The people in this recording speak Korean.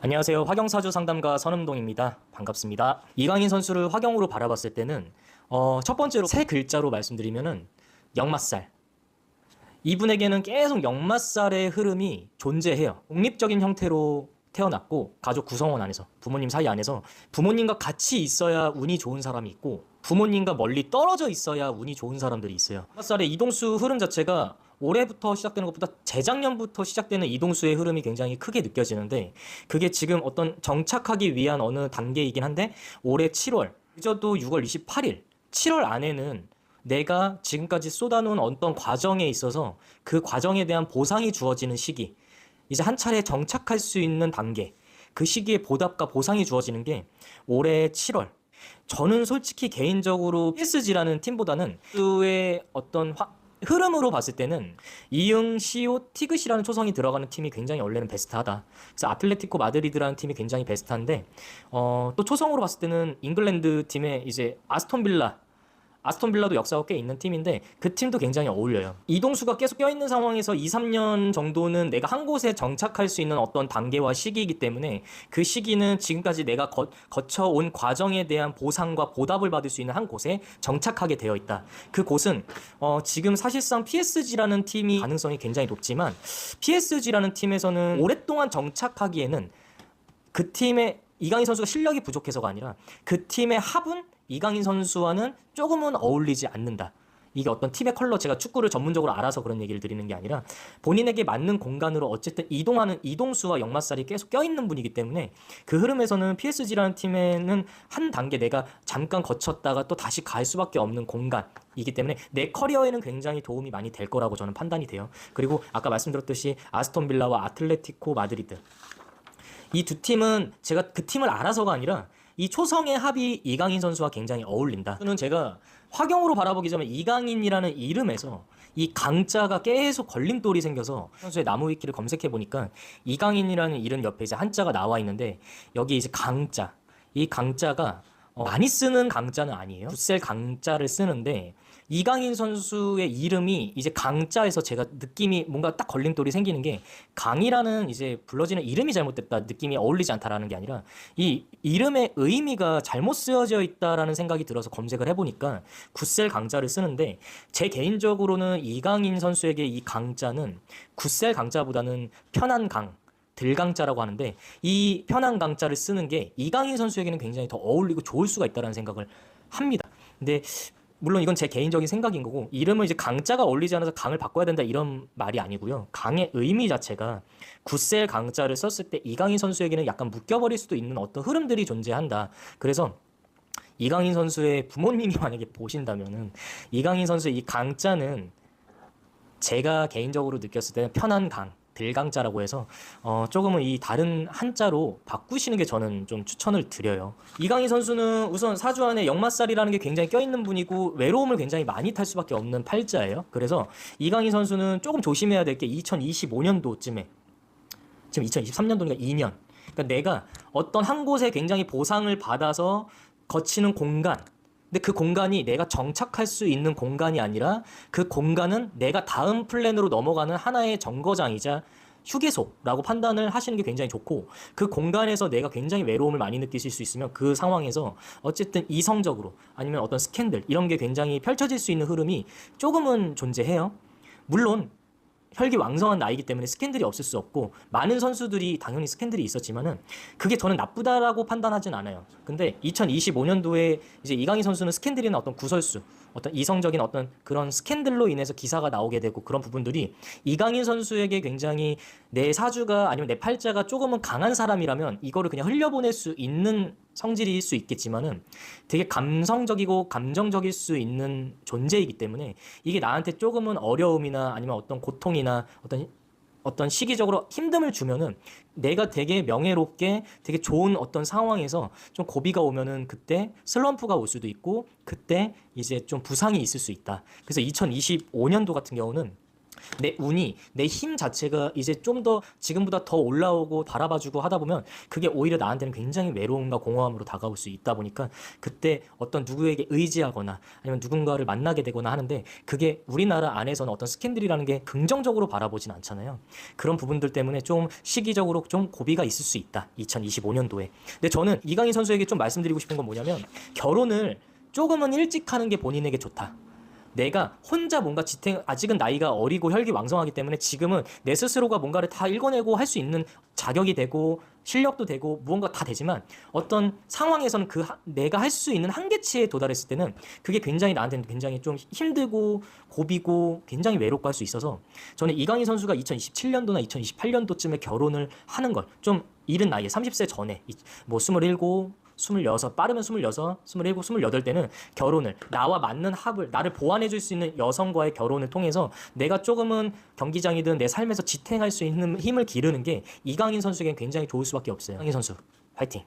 안녕하세요. 화경사주 상담가 선음동입니다. 반갑습니다. 이강인 선수를 화경으로 바라봤을 때는 첫 번째로 세 글자로 말씀드리면은 역마살. 이분에게는 계속 역마살의 흐름이 존재해요. 독립적인 형태로 태어났고 가족 구성원 안에서 부모님 사이 안에서 부모님과 같이 있어야 운이 좋은 사람이 있고 부모님과 멀리 떨어져 있어야 운이 좋은 사람들이 있어요. 역마살의 이동수 흐름 자체가 올해부터 시작되는 것보다 재작년부터 시작되는 이동수의 흐름이 굉장히 크게 느껴지는데 그게 지금 어떤 정착하기 위한 어느 단계이긴 한데 올해 7월 늦어도 6월 28일 7월 안에는 내가 지금까지 쏟아놓은 어떤 과정에 있어서 그 과정에 대한 보상이 주어지는 시기, 이제 한 차례 정착할 수 있는 단계, 그 시기에 보답과 보상이 주어지는 게 올해 7월. 저는 솔직히 개인적으로 PSG라는 팀보다는 그의 어떤 흐름으로 봤을 때는 이응, 시오, 티그시라는 초성이 들어가는 팀이 굉장히 원래는 베스트하다. 그래서 아틀레티코 마드리드라는 팀이 굉장히 베스트한데 또 초성으로 봤을 때는 잉글랜드 팀의 이제 아스톤 빌라도 역사가 꽤 있는 팀인데 그 팀도 굉장히 어울려요. 이동수가 계속 껴있는 상황에서 2, 3년 정도는 내가 한 곳에 정착할 수 있는 어떤 단계와 시기이기 때문에 그 시기는 지금까지 내가 거쳐온 과정에 대한 보상과 보답을 받을 수 있는 한 곳에 정착하게 되어 있다. 그 곳은 지금 사실상 PSG라는 팀이 가능성이 굉장히 높지만 PSG라는 팀에서는 오랫동안 정착하기에는 그 팀의 이강인 선수가 실력이 부족해서가 아니라 그 팀의 합은 이강인 선수와는 조금은 어울리지 않는다. 이게 어떤 팀의 컬러, 제가 축구를 전문적으로 알아서 그런 얘기를 드리는 게 아니라 본인에게 맞는 공간으로 어쨌든 이동하는 이동수와 역마살이 계속 껴있는 분이기 때문에 그 흐름에서는 PSG라는 팀에는 한 단계 내가 잠깐 거쳤다가 또 다시 갈 수밖에 없는 공간이기 때문에 내 커리어에는 굉장히 도움이 많이 될 거라고 저는 판단이 돼요. 그리고 아까 말씀드렸듯이 아스톤 빌라와 아틀레티코 마드리드, 이 두 팀은 제가 그 팀을 알아서가 아니라 이 초성의 합이 이강인 선수와 굉장히 어울린다. 저는 제가 화경으로 바라보기 전에 이강인이라는 이름에서 이 강자가 계속 걸림돌이 생겨서 선수의 나무 위키를 검색해 보니까 이강인이라는 이름 옆에 이제 한자가 나와 있는데 여기 이제 강자, 이 강자가 많이 쓰는 강자는 아니에요. 굿셀 강자를 쓰는데 이강인 선수의 이름이 이제 강자에서 제가 느낌이 뭔가 딱 걸림돌이 생기는 게 강이라는 이제 불러지는 이름이 잘못됐다, 느낌이 어울리지 않다라는 게 아니라 이 이름의 의미가 잘못 쓰여져 있다라는 생각이 들어서 검색을 해보니까 굿셀 강자를 쓰는데 제 개인적으로는 이강인 선수에게 이 강자는 굿셀 강자보다는 편한 강, 들강자라고 하는데 이 편한 강자를 쓰는 게 이강인 선수에게는 굉장히 더 어울리고 좋을 수가 있다는 생각을 합니다. 근데 물론 이건 제 개인적인 생각인 거고 이름을 이제 강자가 어울리지 않아서 강을 바꿔야 된다 이런 말이 아니고요. 강의 의미 자체가 굿셀 강자를 썼을 때 이강인 선수에게는 약간 묶여버릴 수도 있는 어떤 흐름들이 존재한다. 그래서 이강인 선수의 부모님이 만약에 보신다면은 이강인 선수의 이 강자는 제가 개인적으로 느꼈을 때는 편한 강, 들강자라고 해서 조금은 이 다른 한자로 바꾸시는 게 저는 좀 추천을 드려요. 이강인 선수는 우선 사주 안에 역마살이라는 게 굉장히 껴있는 분이고 외로움을 굉장히 많이 탈 수밖에 없는 팔자예요. 그래서 이강인 선수는 조금 조심해야 될 게 2025년도쯤에 지금 2023년도니까 2년. 그러니까 내가 어떤 한 곳에 굉장히 보상을 받아서 거치는 공간, 근데 그 공간이 내가 정착할 수 있는 공간이 아니라 그 공간은 내가 다음 플랜으로 넘어가는 하나의 정거장이자 휴게소라고 판단을 하시는 게 굉장히 좋고 그 공간에서 내가 굉장히 외로움을 많이 느끼실 수 있으면 그 상황에서 어쨌든 이성적으로 아니면 어떤 스캔들 이런 게 굉장히 펼쳐질 수 있는 흐름이 조금은 존재해요. 물론 혈기왕성한 나이기 때문에 스캔들이 없을 수 없고 많은 선수들이 당연히 스캔들이 있었지만은 그게 저는 나쁘다라고 판단하진 않아요. 근데 2025년도에 이제 이강인 선수는 스캔들이나 어떤 구설수, 어떤 이성적인 어떤 그런 스캔들로 인해서 기사가 나오게 되고 그런 부분들이 이강인 선수에게 굉장히 내 사주가 아니면 내 팔자가 조금은 강한 사람이라면 이거를 그냥 흘려보낼 수 있는 성질일 수 있겠지만은 되게 감성적이고 감정적일 수 있는 존재이기 때문에 이게 나한테 조금은 어려움이나 아니면 어떤 고통이나 어떤 시기적으로 힘듦을 주면은 내가 되게 명예롭게 되게 좋은 어떤 상황에서 좀 고비가 오면은 그때 슬럼프가 올 수도 있고 그때 이제 좀 부상이 있을 수 있다. 그래서 2025년도 같은 경우는 내 운이, 내 힘 자체가 이제 좀 더 지금보다 더 올라오고 바라봐주고 하다 보면 그게 오히려 나한테는 굉장히 외로움과 공허함으로 다가올 수 있다 보니까 그때 어떤 누구에게 의지하거나 아니면 누군가를 만나게 되거나 하는데 그게 우리나라 안에서는 어떤 스캔들이라는 게 긍정적으로 바라보진 않잖아요. 그런 부분들 때문에 좀 시기적으로 좀 고비가 있을 수 있다. 2025년도에. 근데 저는 이강인 선수에게 좀 말씀드리고 싶은 건 뭐냐면 결혼을 조금은 일찍 하는 게 본인에게 좋다. 내가 혼자 뭔가 아직은 나이가 어리고 혈기왕성하기 때문에 지금은 내 스스로가 뭔가를 다 읽어내고 할 수 있는 자격이 되고 실력도 되고 무언가 다 되지만 어떤 상황에서는 내가 할 수 있는 한계치에 도달했을 때는 그게 굉장히 나한테는 굉장히 좀 힘들고 고비고 굉장히 외롭고 할 수 있어서 저는 이강인 선수가 2027년도나 2028년도쯤에 결혼을 하는 걸 좀 이른 나이에 30세 전에 뭐 27, 26, 빠르면 26, 27, 28 때는 결혼을 나와 맞는 합을 나를 보완해 줄 수 있는 여성과의 결혼을 통해서 내가 조금은 경기장이든 내 삶에서 지탱할 수 있는 힘을 기르는 게 이강인 선수에겐 굉장히 좋을 수밖에 없어요. 이강인 선수 파이팅.